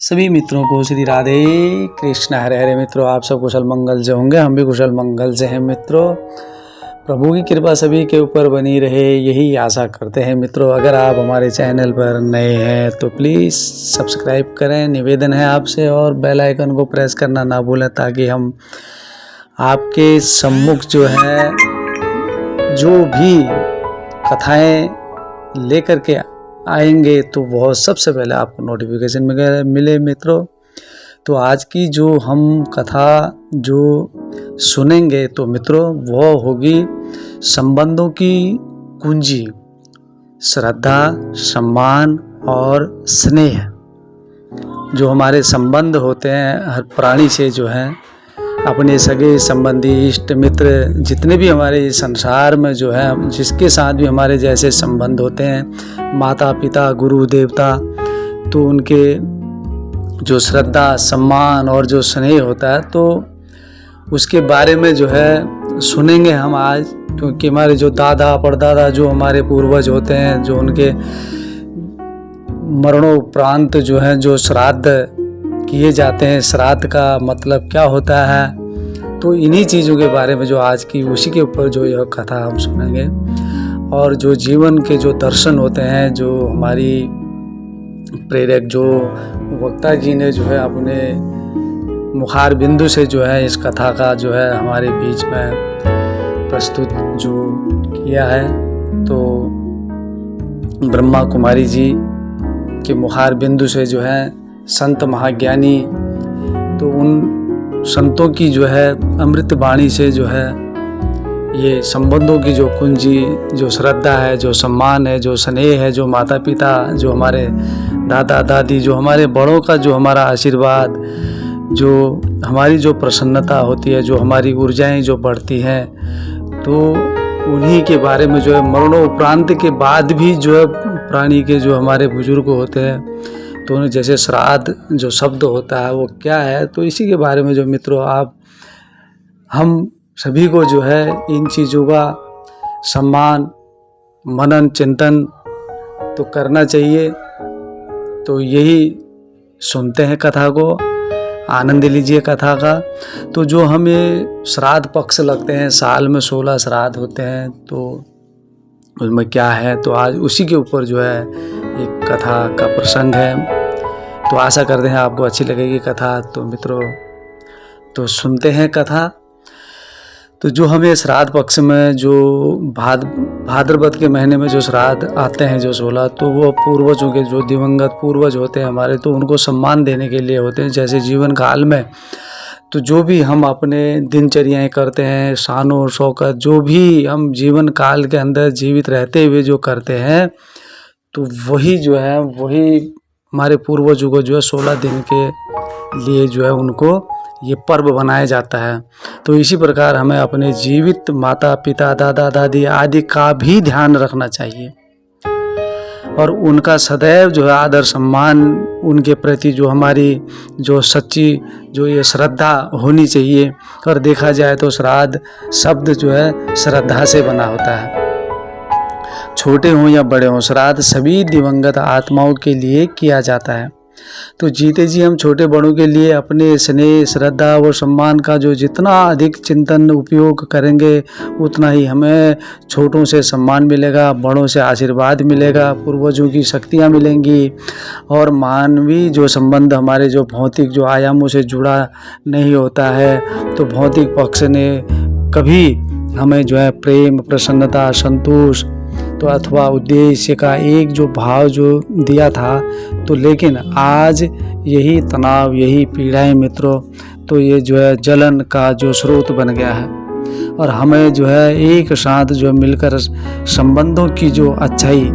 सभी मित्रों को श्री राधे कृष्ण हरे हरे। मित्रों, आप सब कुशल मंगल से होंगे, हम भी कुशल मंगल से हैं। मित्रों, प्रभु की कृपा सभी के ऊपर बनी रहे, यही आशा करते हैं। मित्रों, अगर आप हमारे चैनल पर नए हैं तो प्लीज़ सब्सक्राइब करें, निवेदन है आपसे, और बेल आइकन को प्रेस करना ना भूलें, ताकि हम आपके सम्मुख जो है जो भी कथाएं लेकर के आएंगे तो वह सबसे पहले आपको नोटिफिकेशन मिले। मित्रों, तो आज की जो हम कथा जो सुनेंगे तो मित्रों वह होगी संबंधों की कुंजी, श्रद्धा, सम्मान और स्नेह। जो हमारे संबंध होते हैं हर प्राणी से, जो है अपने सगे संबंधी, इष्ट मित्र, जितने भी हमारे संसार में जो है जिसके साथ भी हमारे जैसे संबंध होते हैं, माता पिता, गुरु देवता, तो उनके जो श्रद्धा, सम्मान और जो स्नेह होता है, तो उसके बारे में जो है सुनेंगे हम आज। क्योंकि हमारे जो दादा परदादा, जो हमारे पूर्वज होते हैं, जो उनके मरणोपरांत जो है जो श्राद्ध किए जाते हैं, श्राद्ध का मतलब क्या होता है, तो इन्हीं चीज़ों के बारे में जो आज की उसी के ऊपर जो यह कथा हम सुनेंगे। और जो जीवन के जो दर्शन होते हैं, जो हमारी प्रेरक जो वक्ता जी ने जो है अपने मुखार बिंदु से जो है इस कथा का जो है हमारे बीच में प्रस्तुत जो किया है, तो ब्रह्मा कुमारी जी के मुखार बिंदु से जो है संत महाज्ञानी, तो उन संतों की जो है अमृत वाणी से जो है ये संबंधों की जो कुंजी, जो श्रद्धा है, जो सम्मान है, जो स्नेह है, जो माता पिता, जो हमारे दादा दादी, जो हमारे बड़ों का जो हमारा आशीर्वाद, जो हमारी जो प्रसन्नता होती है, जो हमारी ऊर्जाएं जो बढ़ती हैं, तो उन्हीं के बारे में जो है मरणोपरांत के बाद भी जो है प्राणी के जो हमारे बुजुर्ग होते हैं, तो उन्हें जैसे श्राद्ध जो शब्द होता है वो क्या है, तो इसी के बारे में जो मित्रों हम सभी को जो है इन चीज़ों का सम्मान, मनन, चिंतन तो करना चाहिए। तो यही सुनते हैं कथा को, आनंद लीजिए कथा का। तो जो हमें श्राद्ध पक्ष लगते हैं, साल में 16 श्राद्ध होते हैं, तो उसमें क्या है, तो आज उसी के ऊपर जो है एक कथा का प्रसंग है। तो आशा करते हैं आपको अच्छी लगेगी कथा। तो मित्रों, तो सुनते हैं कथा। तो जो हमें श्राद्ध पक्ष में जो भाद्रपद के महीने में जो श्राद्ध आते हैं जो 16, तो वो पूर्वजों के जो दिवंगत पूर्वज होते हैं हमारे, तो उनको सम्मान देने के लिए होते हैं। जैसे जीवन काल में तो जो भी हम अपने दिनचर्याएं करते हैं, शानो शौकत, जो भी हम जीवन काल के अंदर जीवित रहते हुए जो करते हैं, तो वही जो है वही हमारे पूर्वजों को जो है 16 दिन के लिए जो है उनको ये पर्व बनाया जाता है। तो इसी प्रकार हमें अपने जीवित माता पिता, दादा दादी आदि का भी ध्यान रखना चाहिए, और उनका सदैव जो है आदर सम्मान, उनके प्रति जो हमारी जो सच्ची जो ये श्रद्धा होनी चाहिए। और देखा जाए तो श्राद्ध शब्द जो है श्रद्धा से बना होता है। छोटे हों या बड़े हों, श्राद्ध सभी दिवंगत आत्माओं के लिए किया जाता है। तो जीते जी हम छोटे बड़ों के लिए अपने स्नेह, श्रद्धा व सम्मान का जो जितना अधिक चिंतन उपयोग करेंगे, उतना ही हमें छोटों से सम्मान मिलेगा, बड़ों से आशीर्वाद मिलेगा, पूर्वजों की शक्तियाँ मिलेंगी, और मानवीय जो संबंध हमारे जो भौतिक जो आयामों से जुड़ा नहीं होता है, तो भौतिक पक्ष ने कभी हमें जो है प्रेम, प्रसन्नता, संतोष तो अथवा उद्देश्य का एक जो भाव जो दिया था, तो लेकिन आज यही तनाव, यही पीड़ाएं मित्रों, तो ये जो है जलन का जो स्रोत बन गया है। और हमें जो है एक साथ जो मिलकर संबंधों की जो अच्छाई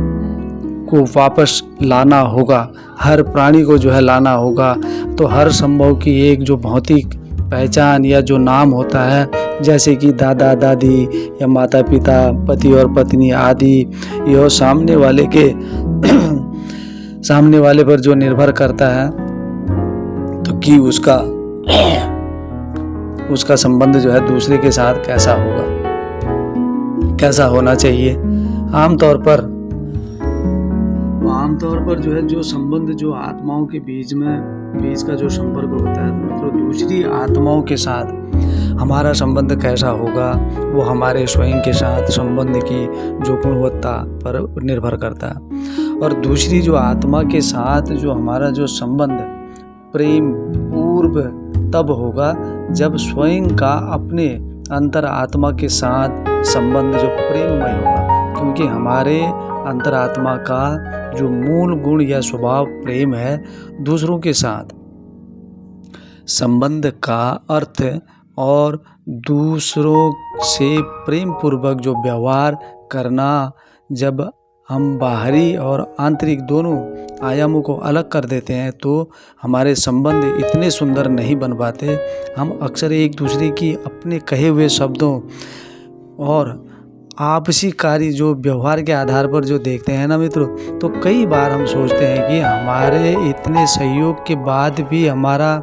को वापस लाना होगा, हर प्राणी को जो है लाना होगा। तो हर संभव की एक जो भौतिक पहचान या जो नाम होता है, जैसे कि दादा दादी या माता पिता, पति और पत्नी आदि, यह सामने वाले पर जो निर्भर करता है, तो कि उसका संबंध जो है दूसरे के साथ कैसा होगा, कैसा होना चाहिए। आमतौर पर आमतौर पर जो है जो संबंध जो आत्माओं के बीच का जो संपर्क होता है, तो दूसरी आत्माओं के साथ हमारा संबंध कैसा होगा, वो हमारे स्वयं के साथ संबंध की जो गुणवत्ता पर निर्भर करता है। और दूसरी जो आत्मा के साथ जो हमारा जो संबंध प्रेम पूर्व तब होगा जब स्वयं का अपने अंतर आत्मा के साथ संबंध जो प्रेममय होगा, क्योंकि हमारे अंतरात्मा का जो मूल गुण या स्वभाव प्रेम है। दूसरों के साथ संबंध का अर्थ और दूसरों से प्रेम पूर्वक जो व्यवहार करना, जब हम बाहरी और आंतरिक दोनों आयामों को अलग कर देते हैं तो हमारे संबंध इतने सुंदर नहीं बन पाते। हम अक्सर एक दूसरे की अपने कहे हुए शब्दों और आपसी कार्य जो व्यवहार के आधार पर जो देखते हैं ना मित्रों, तो कई बार हम सोचते हैं कि हमारे इतने सहयोग के बाद भी हमारा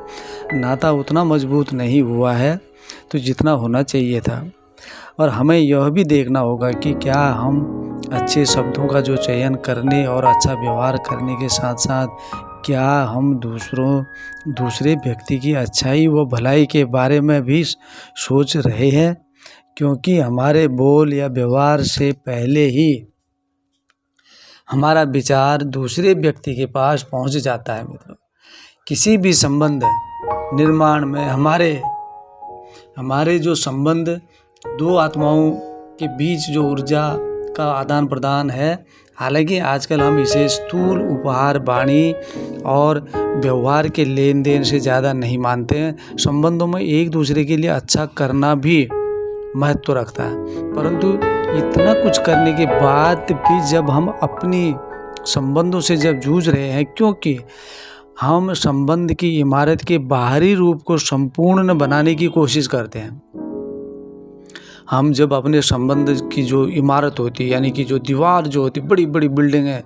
नाता उतना मजबूत नहीं हुआ है तो जितना होना चाहिए था। और हमें यह भी देखना होगा कि क्या हम अच्छे शब्दों का जो चयन करने और अच्छा व्यवहार करने के साथ साथ क्या हम दूसरे व्यक्ति की अच्छाई व भलाई के बारे में भी सोच रहे हैं, क्योंकि हमारे बोल या व्यवहार से पहले ही हमारा विचार दूसरे व्यक्ति के पास पहुंच जाता है। मित्रों, किसी भी संबंध निर्माण में हमारे जो संबंध दो आत्माओं के बीच जो ऊर्जा का आदान प्रदान है, हालांकि आजकल हम इसे स्थूल उपहार वाणी और व्यवहार के लेन देन से ज़्यादा नहीं मानते हैं। संबंधों में एक दूसरे के लिए अच्छा करना भी महत्व रखता है, परंतु इतना कुछ करने के बाद भी जब हम अपनी संबंधों से जब जूझ रहे हैं, क्योंकि हम संबंध की इमारत के बाहरी रूप को संपूर्ण बनाने की कोशिश करते हैं। हम जब अपने संबंध की जो इमारत होती है, यानी कि जो दीवार जो होती है, बड़ी बड़ी बिल्डिंग है,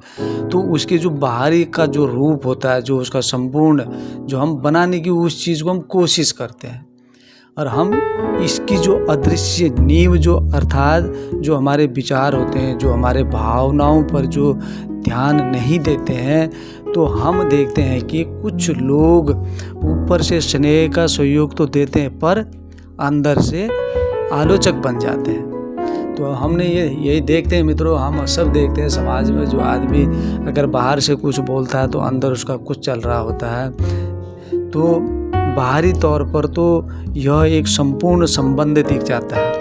तो उसके जो बाहरी का जो रूप होता है, जो उसका संपूर्ण जो हम बनाने की उस चीज़ को हम कोशिश करते हैं। और हम इसकी जो अदृश्य नींव जो अर्थात जो हमारे विचार होते हैं, जो हमारे भावनाओं पर जो ध्यान नहीं देते हैं, तो हम देखते हैं कि कुछ लोग ऊपर से स्नेह का सहयोग तो देते हैं पर अंदर से आलोचक बन जाते हैं। तो हमने यही देखते हैं मित्रों, हम सब देखते हैं समाज में जो आदमी अगर बाहर से कुछ बोलता है तो अंदर उसका कुछ चल रहा होता है। तो बाहरी तौर पर तो यह एक संपूर्ण संबंध दिख जाता है,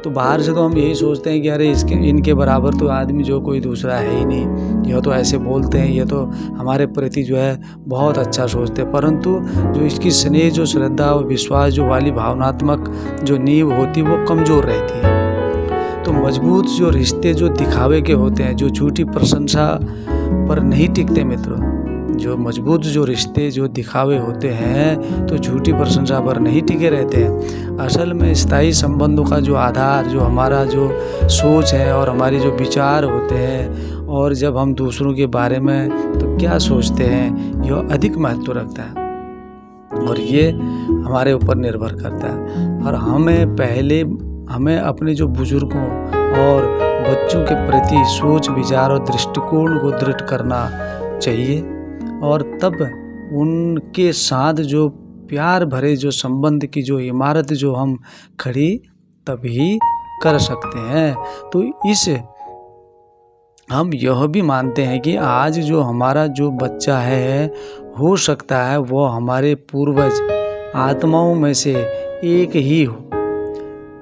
तो बाहर से तो हम यही सोचते हैं कि अरे इनके बराबर तो आदमी जो कोई दूसरा है ही नहीं, यह तो ऐसे बोलते हैं, ये तो हमारे प्रति जो है बहुत अच्छा सोचते हैं, परंतु जो इसकी स्नेह जो श्रद्धा और विश्वास जो वाली भावनात्मक जो नींव होती है वो कमज़ोर रहती है। तो मजबूत जो रिश्ते जो दिखावे के होते हैं, जो झूठी प्रशंसा पर नहीं टिकते मित्रों, जो मजबूत जो रिश्ते जो दिखावे होते हैं तो झूठी प्रशंसा पर नहीं टिके रहते हैं। असल में स्थायी संबंधों का जो आधार जो हमारा जो सोच है और हमारी जो विचार होते हैं, और जब हम दूसरों के बारे में तो क्या सोचते हैं, यह अधिक महत्व रखता है और ये हमारे ऊपर निर्भर करता है। और हमें अपने जो बुजुर्गों और बच्चों के प्रति सोच विचार और दृष्टिकोण को दृढ़ करना चाहिए, और तब उनके साथ जो प्यार भरे जो संबंध की जो इमारत जो हम खड़ी तभी कर सकते हैं। तो हम यह भी मानते हैं कि आज जो हमारा जो बच्चा है, हो सकता है वो हमारे पूर्वज आत्माओं में से एक ही हो,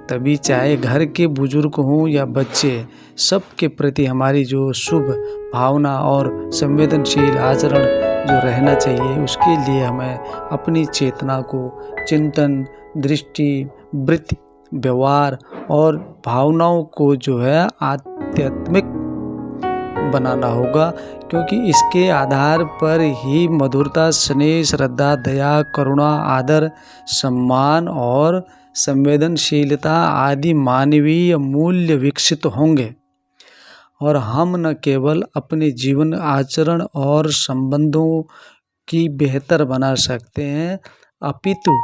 तभी चाहे घर के बुजुर्ग हों या बच्चे, सबके प्रति हमारी जो शुभ भावना और संवेदनशील आचरण जो रहना चाहिए, उसके लिए हमें अपनी चेतना को चिंतन, दृष्टि, वृत्ति, व्यवहार और भावनाओं को जो है आध्यात्मिक बनाना होगा, क्योंकि इसके आधार पर ही मधुरता, स्नेह, श्रद्धा, दया, करुणा, आदर, सम्मान और संवेदनशीलता आदि मानवीय मूल्य विकसित होंगे। और हम न केवल अपने जीवन आचरण और संबंधों की बेहतर बना सकते हैं, अपितु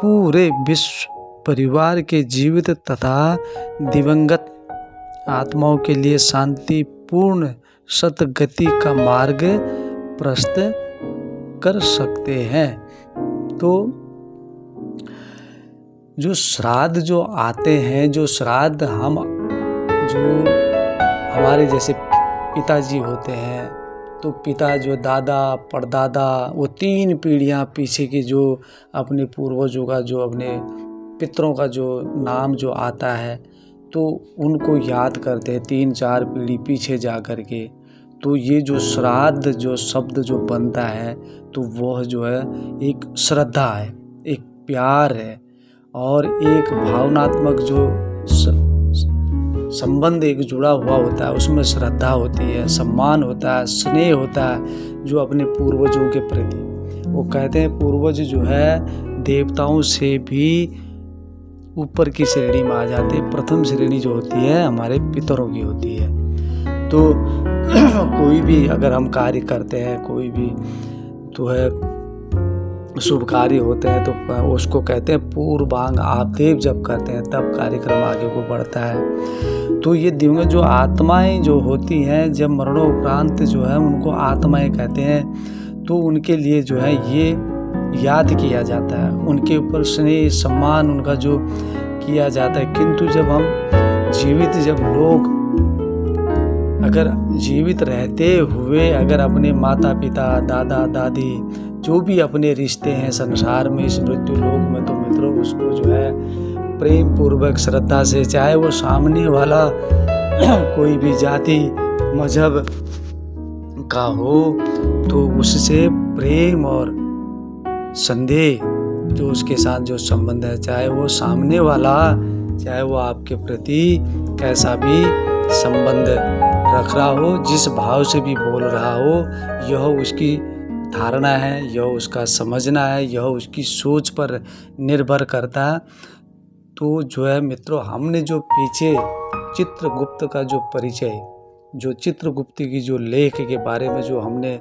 पूरे विश्व परिवार के जीवित तथा दिवंगत आत्माओं के लिए शांतिपूर्ण सतगति का मार्ग प्रशस्त कर सकते हैं। तो जो श्राद्ध जो आते हैं, जो श्राद्ध जो हमारे जैसे पिताजी होते हैं, तो पिता जो दादा परदादा, वो 3 पीढ़ियाँ पीछे की जो अपने पूर्वजों का, जो अपने पितरों का जो नाम जो आता है, तो उनको याद करते हैं 3-4 पीढ़ी पीछे जा कर के। तो ये जो श्राद्ध जो शब्द जो बनता है, तो वह जो है एक श्रद्धा है, एक प्यार है, और एक भावनात्मक जो संबंध एक जुड़ा हुआ होता है, उसमें श्रद्धा होती है, सम्मान होता है, स्नेह होता है जो अपने पूर्वजों के प्रति। वो कहते हैं पूर्वज जो है देवताओं से भी ऊपर की श्रेणी में आ जाते हैं। प्रथम श्रेणी जो होती है हमारे पितरों की होती है। तो कोई भी अगर हम कार्य करते हैं, कोई भी तो है शुभ कार्य होते हैं, तो उसको कहते हैं पूर्वांग आदेव जब करते हैं तब कार्यक्रम आगे को बढ़ता है। तो ये दिव्य जो आत्माएं जो होती हैं, जब मरणोपरांत जो है उनको आत्माएं कहते हैं, तो उनके लिए जो है ये याद किया जाता है, उनके ऊपर स्नेह सम्मान उनका जो किया जाता है। किंतु जब हम जब लोग अगर जीवित रहते हुए अगर अपने माता पिता दादा दादी जो भी अपने रिश्ते हैं संसार में, इस मृत्यु लोक में, तो मित्रों उसको जो है प्रेम पूर्वक श्रद्धा से, चाहे वो सामने वाला कोई भी जाति मजहब का हो, तो उससे प्रेम और संदेह जो उसके साथ जो संबंध है, चाहे वो सामने वाला, चाहे वो आपके प्रति कैसा भी संबंध रख रहा हो, जिस भाव से भी बोल रहा हो, यह उसकी धारणा है, यह उसका समझना है, यह उसकी सोच पर निर्भर करता है। तो जो है मित्रों, हमने जो पीछे चित्रगुप्त का जो परिचय, जो चित्रगुप्त की जो लेख के बारे में जो हमने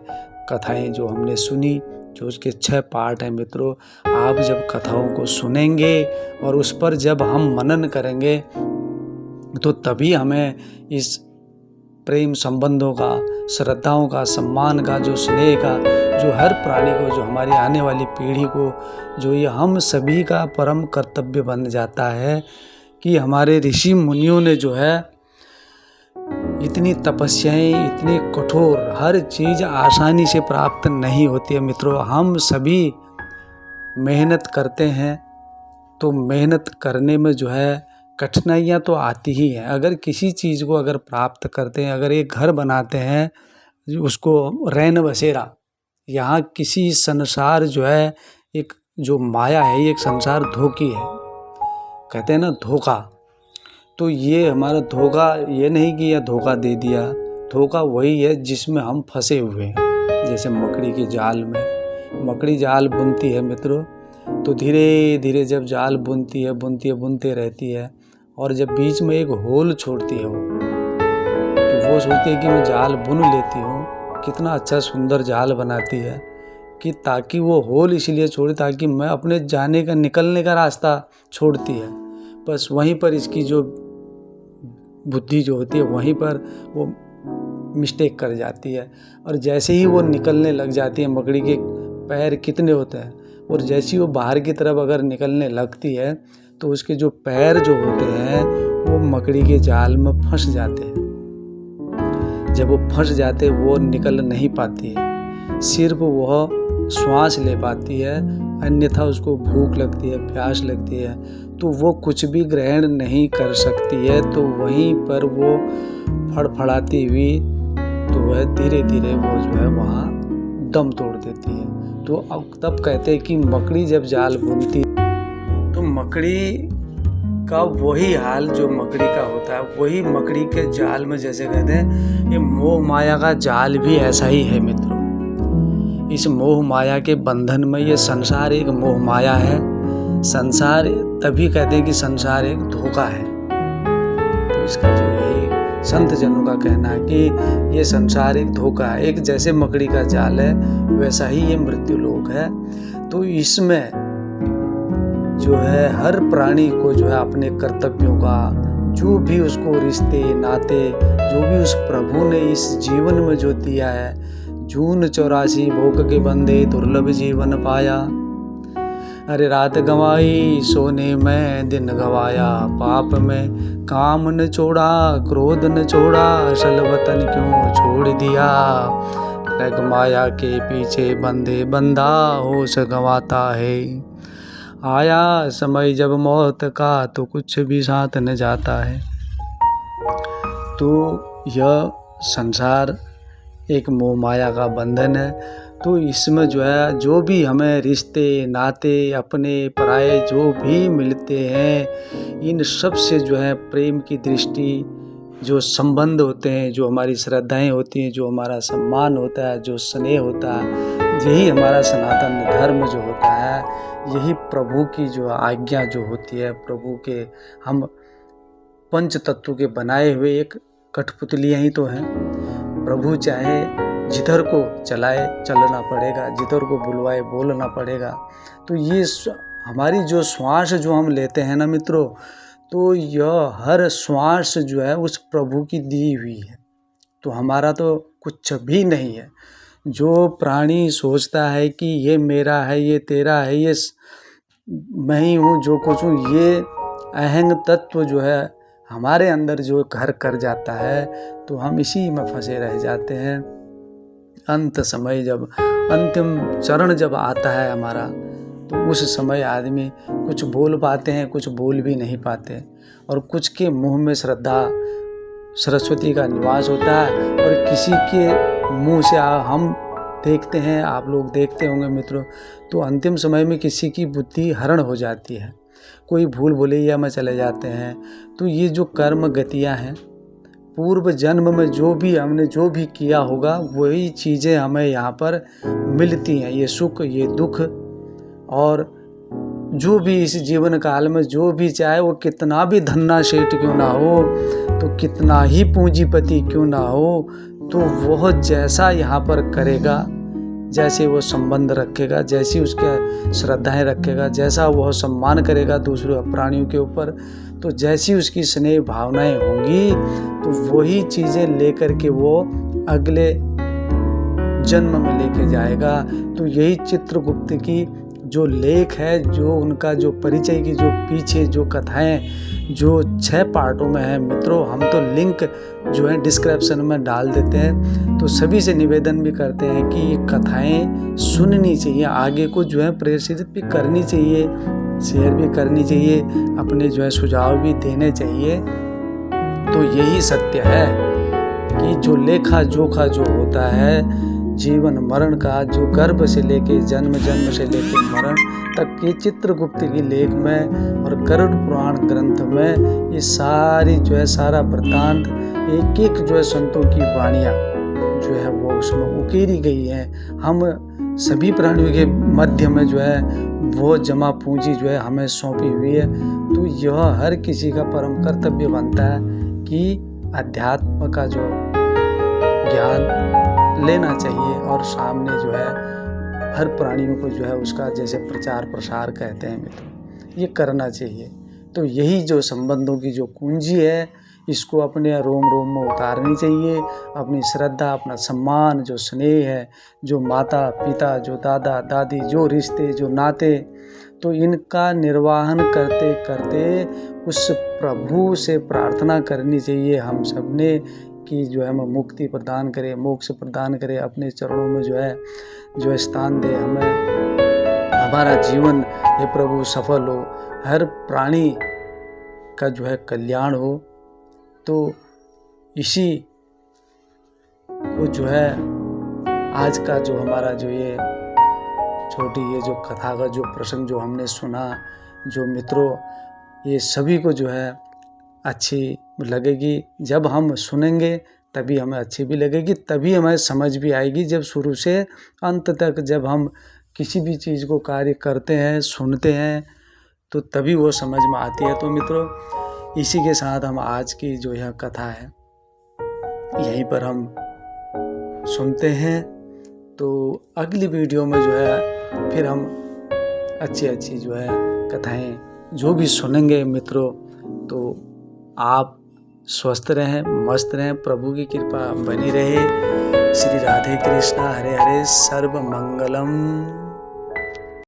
कथाएं जो हमने सुनी, जो उसके 6 पार्ट हैं मित्रों, आप जब कथाओं को सुनेंगे और उस पर जब हम मनन करेंगे, तो तभी हमें इस प्रेम संबंधों का, श्रद्धाओं का, सम्मान का, जो स्नेह का, जो हर प्राणी को, जो हमारी आने वाली पीढ़ी को, जो ये हम सभी का परम कर्तव्य बन जाता है कि हमारे ऋषि मुनियों ने जो है इतनी तपस्याएं, इतनी कठोर, हर चीज़ आसानी से प्राप्त नहीं होती है मित्रों। हम सभी मेहनत करते हैं, तो मेहनत करने में जो है कठिनाइयाँ तो आती ही हैं। अगर किसी चीज़ को अगर प्राप्त करते हैं, अगर एक घर बनाते हैं, उसको रैन बसेरा, यहाँ किसी संसार जो है एक जो माया है, एक संसार धोखी है, कहते हैं ना धोखा। तो ये हमारा धोखा ये नहीं कि यह धोखा दे दिया, धोखा वही है जिसमें हम फंसे हुए हैं। जैसे मकड़ी के जाल में, मकड़ी जाल बुनती है मित्रों, तो धीरे धीरे जब जाल बुनते रहती है, और जब बीच में एक होल छोड़ती है तो वो सोचती है कि मैं जाल बुन लेती हूँ। कितना अच्छा सुंदर जाल बनाती है कि ताकि वो होल इसलिए छोड़े ताकि मैं अपने जाने का, निकलने का रास्ता छोड़ती है। बस वहीं पर इसकी जो बुद्धि जो होती है वहीं पर वो मिस्टेक कर जाती है, और जैसे ही वो निकलने लग जाती है, मकड़ी के पैर कितने होते हैं, और जैसे ही वो बाहर की तरफ अगर निकलने लगती है, तो उसके जो पैर जो होते हैं वो मकड़ी के जाल में फंस जाते हैं। जब वो फंस जाते हैं, वो निकल नहीं पाती है, सिर्फ वह श्वास ले पाती है, अन्यथा उसको भूख लगती है, प्यास लगती है, तो वो कुछ भी ग्रहण नहीं कर सकती है। तो वहीं पर वो फड़फड़ाती हुई, तो वह धीरे धीरे वो जो है वहाँ दम तोड़ देती है। तो अब तब कहते हैं कि मकड़ी जब जाल बुनती, तो मकड़ी का वही हाल जो मकड़ी का होता है, वही मकड़ी के जाल में, जैसे कहते हैं ये मोह माया का जाल भी ऐसा ही है मित्रों। इस मोह माया के बंधन में, ये संसार एक मोह माया है। संसार तभी कहते हैं कि संसार एक धोखा है। तो इसका जो यही संत जनों का कहना है कि ये संसार एक धोखा है, एक जैसे मकड़ी का जाल है वैसा ही ये मृत्यु लोक है। तो इसमें जो है हर प्राणी को जो है अपने कर्तव्यों का, जो भी उसको रिश्ते नाते जो भी उस प्रभु ने इस जीवन में जो दिया है, जून 84 भोग के बंदे दुर्लभ जीवन पाया। अरे रात गंवाई सोने में दिन गवाया, पाप में काम न छोड़ा क्रोध न छोड़ा, असल वतन क्यों छोड़ दिया। लग माया के पीछे बंदे बंदा होश गंवाता है। आया समय जब मौत का तो कुछ भी साथ न जाता है। तो यह संसार एक मोह माया का बंधन है। तो इसमें जो है जो भी हमें रिश्ते नाते अपने पराये जो भी मिलते हैं, इन सब से जो है प्रेम की दृष्टि, जो संबंध होते हैं, जो हमारी श्रद्धाएं होती हैं, जो हमारा सम्मान होता है, जो स्नेह होता है, यही हमारा सनातन धर्म जो होता है, यही प्रभु की जो आज्ञा जो होती है, प्रभु के हम पंच तत्व के बनाए हुए एक कठपुतलियाँ ही तो हैं। प्रभु चाहे जिधर को चलाए चलना पड़ेगा, जिधर को बुलवाए बोलना पड़ेगा। तो ये हमारी जो श्वास जो हम लेते हैं ना मित्रों, तो यह हर श्वास जो है उस प्रभु की दी हुई है। तो हमारा तो कुछ भी नहीं है। जो प्राणी सोचता है कि ये मेरा है, ये तेरा है, ये मैं ही हूँ, जो कुछ हूँ, ये अहंग तत्व जो है हमारे अंदर जो घर कर जाता है, तो हम इसी में फंसे रह जाते हैं। अंत समय जब अंतिम चरण जब आता है हमारा, तो उस समय आदमी कुछ बोल पाते हैं, कुछ बोल भी नहीं पाते, और कुछ के मुंह में श्रद्धा सरस्वती का निवास होता है, और किसी के मुंह से हम देखते हैं, आप लोग देखते होंगे मित्रों, तो अंतिम समय में किसी की बुद्धि हरण हो जाती है, कोई भूल भुलैया में चले जाते हैं। तो ये जो कर्म गतियाँ हैं, पूर्व जन्म में जो भी हमने जो भी किया होगा, वही चीज़ें हमें यहाँ पर मिलती हैं, ये सुख ये दुख। और जो भी इस जीवन काल में जो भी चाहे, वो कितना भी धन्ना सेठ क्यों ना हो, तो कितना ही पूंजीपति क्यों ना हो, तो वह जैसा यहाँ पर करेगा, जैसे वो संबंध रखेगा, जैसी उसके श्रद्धाएं रखेगा, जैसा वह सम्मान करेगा दूसरे प्राणियों के ऊपर, तो जैसी उसकी स्नेह भावनाएं होंगी, तो वही चीज़ें लेकर के वो अगले जन्म में लेके जाएगा। तो यही चित्रगुप्त की जो लेख है, जो उनका जो परिचय की जो पीछे जो कथाएं जो 6 पार्टों में है मित्रों, हम तो लिंक जो है डिस्क्रिप्शन में डाल देते हैं। तो सभी से निवेदन भी करते हैं कि ये कथाएं सुननी चाहिए, आगे को जो है प्रेरित भी करनी चाहिए, शेयर भी करनी चाहिए, अपने जो है सुझाव भी देने चाहिए। तो यही सत्य है कि जो लेखा जोखा जो होता है जीवन मरण का, जो गर्भ से लेके जन्म से लेके मरण तक के चित्रगुप्त की लेख में और गरुड़ पुराण ग्रंथ में ये सारी जो है सारा वृत्तांत, एक एक जो है संतों की वाणियाँ जो है वो उसमें उकेरी गई है। हम सभी प्राणियों के मध्य में जो है वो जमा पूंजी जो है हमें सौंपी हुई है। तो यह हर किसी का परम कर्तव्य बनता है कि अध्यात्म का जो ज्ञान लेना चाहिए, और सामने जो है हर प्राणियों को जो है उसका जैसे प्रचार प्रसार कहते हैं मित्रों, ये करना चाहिए। तो यही जो संबंधों की जो कुंजी है, इसको अपने रोम रोम में उतारनी चाहिए। अपनी श्रद्धा, अपना सम्मान, जो स्नेह है, जो माता पिता, जो दादा दादी, जो रिश्ते जो नाते, तो इनका निर्वाहन करते करते उस प्रभु से प्रार्थना करनी चाहिए हम सब ने कि जो है हमें मुक्ति प्रदान करे, मोक्ष प्रदान करे, अपने चरणों में जो है स्थान दे हमें, हमारा जीवन हे प्रभु सफल हो, हर प्राणी का जो है कल्याण हो। तो इसी को जो है आज का जो हमारा जो ये छोटी ये जो कथा का जो प्रसंग जो हमने सुना, जो मित्रों, ये सभी को जो है अच्छी लगेगी। जब हम सुनेंगे तभी हमें अच्छी भी लगेगी, तभी हमें समझ भी आएगी। जब शुरू से अंत तक जब हम किसी भी चीज़ को कार्य करते हैं, सुनते हैं, तो तभी वो समझ में आती है। तो मित्रों, इसी के साथ हम आज की जो यह कथा है यहीं पर हम सुनते हैं। तो अगली वीडियो में जो है फिर हम अच्छी अच्छी जो है कथाएं जो भी सुनेंगे मित्रों, तो आप स्वस्थ रहें, मस्त रहें, प्रभु की कृपा बनी रहे। श्री राधे कृष्णा हरे हरे। सर्व मंगलम।